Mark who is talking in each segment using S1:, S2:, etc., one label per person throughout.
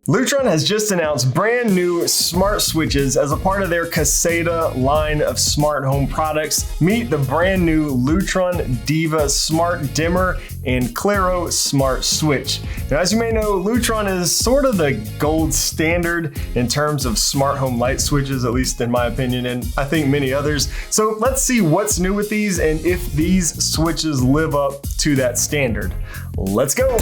S1: Lutron has just announced brand new smart switches as a part of their Caseta line of smart home products. Meet the brand new Lutron Diva Smart Dimmer and Claro Smart Switch. Now, as you may know, Lutron is sort of the gold standard in terms of smart home light switches, at least in my opinion, and I think many others. So let's see what's new with these and if these switches live up to that standard. Let's go.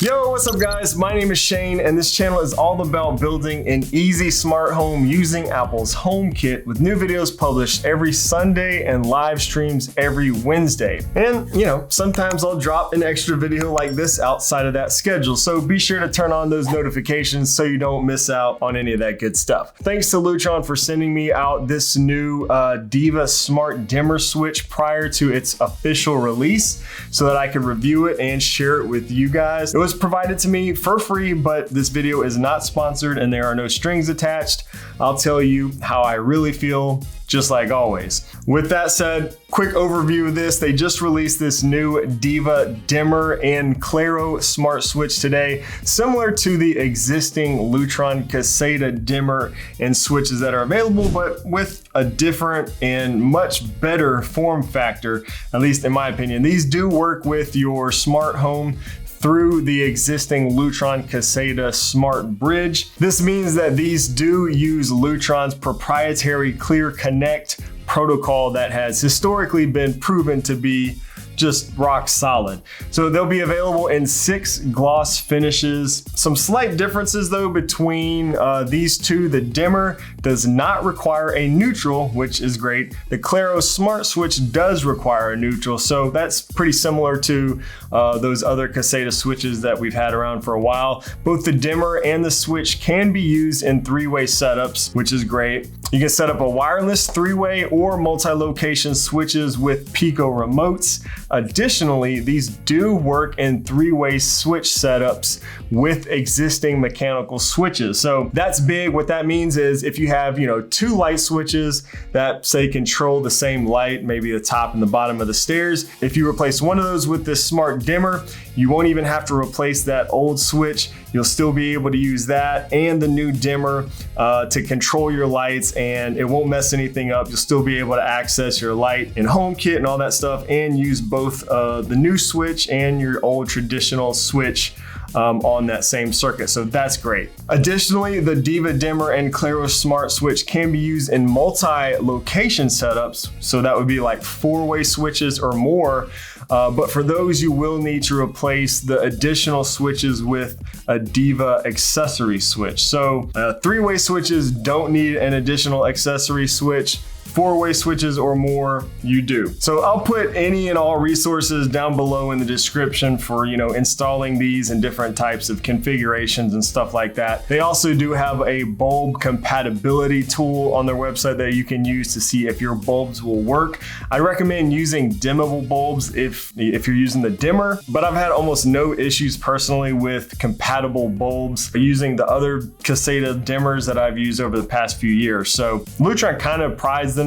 S1: Yo, what's up guys? My name is Shane and this channel is all about building an easy smart home using Apple's HomeKit, with new videos published every Sunday and live streams every Wednesday. And you know, sometimes I'll drop an extra video like this outside of that schedule, so be sure to turn on those notifications so you don't miss out on any of that good stuff. Thanks to Lutron for sending me out this new Diva Smart Dimmer switch prior to its official release so that I could review it and share it with you guys. It was provided to me for free, but this video is not sponsored and there are no strings attached. I'll tell you how I really feel, just like always. With that said, quick overview of this. They just released this new Diva Dimmer and Claro Smart Switch today, similar to the existing Lutron Caseta dimmer and switches that are available, but with a different and much better form factor, at least in my opinion. These do work with your smart home through the existing Lutron Caseta Smart Bridge. This means that these do use Lutron's proprietary Clear Connect protocol that has historically been proven to be just rock solid. So they'll be available in 6 gloss finishes. Some slight differences though between these two. The dimmer does not require a neutral, which is great. The Claro Smart Switch does require a neutral, so that's pretty similar to those other Caseta switches that we've had around for a while. Both the dimmer and the switch can be used in 3-way setups, which is great. You can set up a wireless 3-way or multi-location switches with Pico Remotes. Additionally, these do work in 3-way switch setups with existing mechanical switches. So that's big. What that means is if you have, 2 light switches that say control the same light, maybe the top and the bottom of the stairs, if you replace one of those with this smart dimmer, you won't even have to replace that old switch. You'll still be able to use that and the new dimmer to control your lights, and it won't mess anything up. You'll still be able to access your light in HomeKit and all that stuff and use both the new switch and your old traditional switch on that same circuit. So that's great. Additionally, the Diva Dimmer and Claro Smart Switch can be used in multi-location setups. So that would be like 4-way switches or more. But for those, you will need to replace the additional switches with a Diva accessory switch. So 3-way switches don't need an additional accessory switch. 4-way switches or more, you do. So I'll put any and all resources down below in the description for, installing these in different types of configurations and stuff like that. They also do have a bulb compatibility tool on their website that you can use to see if your bulbs will work. I recommend using dimmable bulbs if you're using the dimmer, but I've had almost no issues personally with compatible bulbs using the other Caseta dimmers that I've used over the past few years. So Lutron kind of prides themselves,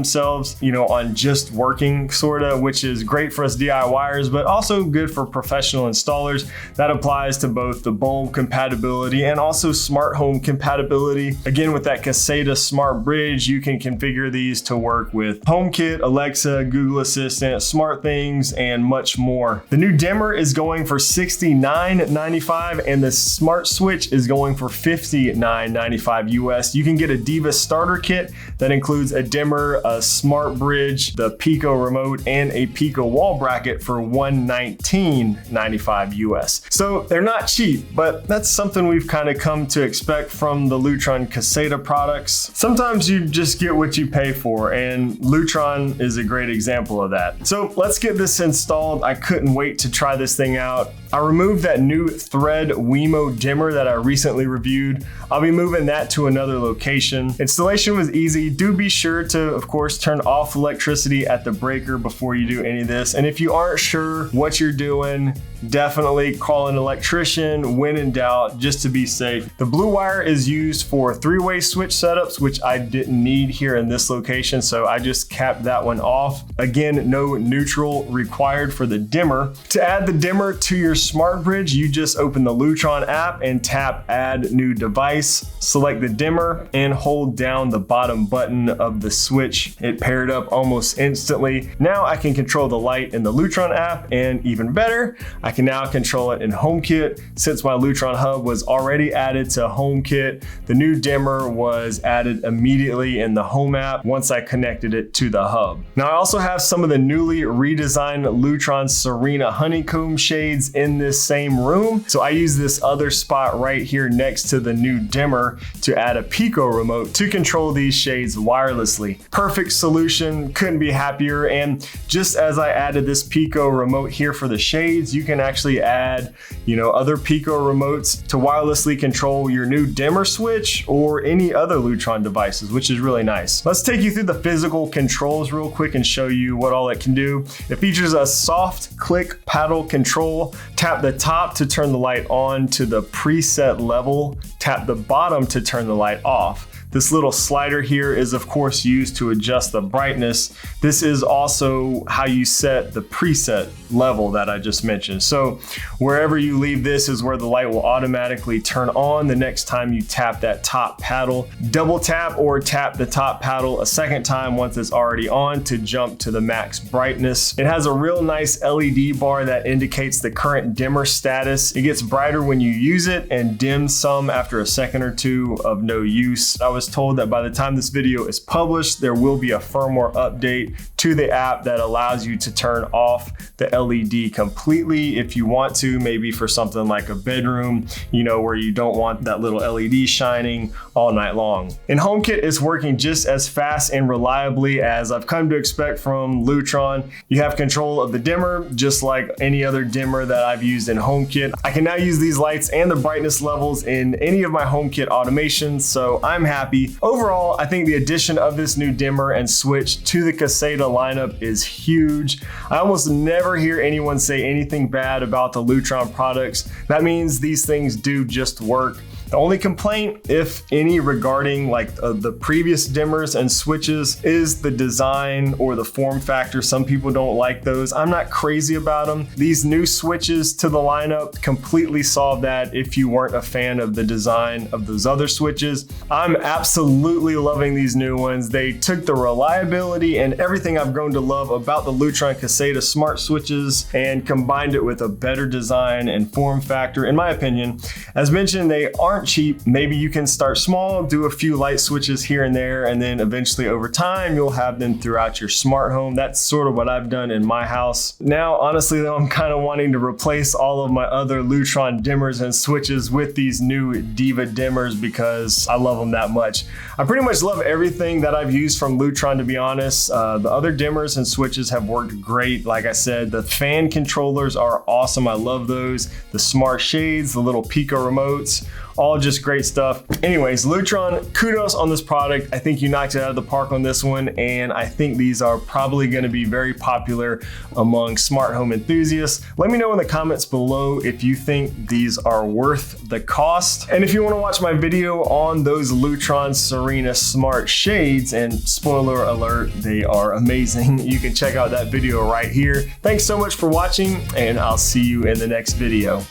S1: on just working sorta, which is great for us DIYers, but also good for professional installers. That applies to both the bulb compatibility and also smart home compatibility. Again, with that Caseta Smart Bridge, you can configure these to work with HomeKit, Alexa, Google Assistant, SmartThings, and much more. The new dimmer is going for $69.95 and the Smart Switch is going for $59.95 US. You can get a Diva starter kit that includes a dimmer, a smart bridge, the Pico remote, and a Pico wall bracket for $119.95 US. So they're not cheap, but that's something we've kind of come to expect from the Lutron Caseta products. Sometimes you just get what you pay for, and Lutron is a great example of that. So let's get this installed. I couldn't wait to try this thing out. I removed that new thread Wemo dimmer that I recently reviewed. I'll be moving that to another location. Installation was easy. Do be sure to, of of course, turn off electricity at the breaker before you do any of this. And if you aren't sure what you're doing, definitely call an electrician when in doubt, just to be safe. The blue wire is used for 3-way switch setups, which I didn't need here in this location, so I just capped that one off. Again, no neutral required for the dimmer. To add the dimmer to your smart bridge, you just open the Lutron app and tap Add New Device. Select the dimmer and hold down the bottom button of the switch. It paired up almost instantly. Now I can control the light in the Lutron app, and even better, I can now control it in HomeKit. Since my Lutron hub was already added to HomeKit, the new dimmer was added immediately in the Home app once I connected it to the hub. Now I also have some of the newly redesigned Lutron Serena honeycomb shades in this same room. So I use this other spot right here next to the new dimmer to add a Pico remote to control these shades wirelessly. Perfect solution, couldn't be happier. And just as I added this Pico remote here for the shades, you can actually add, other Pico remotes to wirelessly control your new dimmer switch or any other Lutron devices, which is really nice. Let's take you through the physical controls real quick and show you what all it can do. It features a soft click paddle control. Tap the top to turn the light on to the preset level. Tap the bottom to turn the light off. This little slider here is of course used to adjust the brightness. This is also how you set the preset level that I just mentioned. So wherever you leave this is where the light will automatically turn on the next time you tap that top paddle. Double tap or tap the top paddle a second time once it's already on to jump to the max brightness. It has a real nice LED bar that indicates the current dimmer status. It gets brighter when you use it and dims some after a second or two of no use. I was told that by the time this video is published, there will be a firmware update to the app that allows you to turn off the LED completely if you want to, maybe for something like a bedroom, where you don't want that little LED shining all night long. And HomeKit is working just as fast and reliably as I've come to expect from Lutron. You have control of the dimmer, just like any other dimmer that I've used in HomeKit. I can now use these lights and the brightness levels in any of my HomeKit automations, so I'm happy. Overall, I think the addition of this new dimmer and switch to the Caseta lineup is huge. I almost never hear anyone say anything bad about the Lutron products. That means these things do just work. The only complaint, if any, regarding the previous dimmers and switches is the design or the form factor. Some people don't like those. I'm not crazy about them. These new switches to the lineup completely solve that if you weren't a fan of the design of those other switches. I'm absolutely loving these new ones. They took the reliability and everything I've grown to love about the Lutron Caseta smart switches and combined it with a better design and form factor, in my opinion. As mentioned, they aren't cheap. Maybe you can start small, do a few light switches here and there, and then eventually over time you'll have them throughout your smart home. That's sort of what I've done in my house. Now, honestly though, I'm kind of wanting to replace all of my other Lutron dimmers and switches with these new Diva dimmers because I love them that much. I pretty much love everything that I've used from Lutron, to be honest. The other dimmers and switches have worked great. Like I said, the fan controllers are awesome. I love those. The smart shades, the little Pico remotes, all just great stuff. Anyways, Lutron, kudos on this product. I think you knocked it out of the park on this one, and I think these are probably gonna be very popular among smart home enthusiasts. Let me know in the comments below if you think these are worth the cost. And if you wanna watch my video on those Lutron Serena smart shades, and spoiler alert, they are amazing, you can check out that video right here. Thanks so much for watching, and I'll see you in the next video.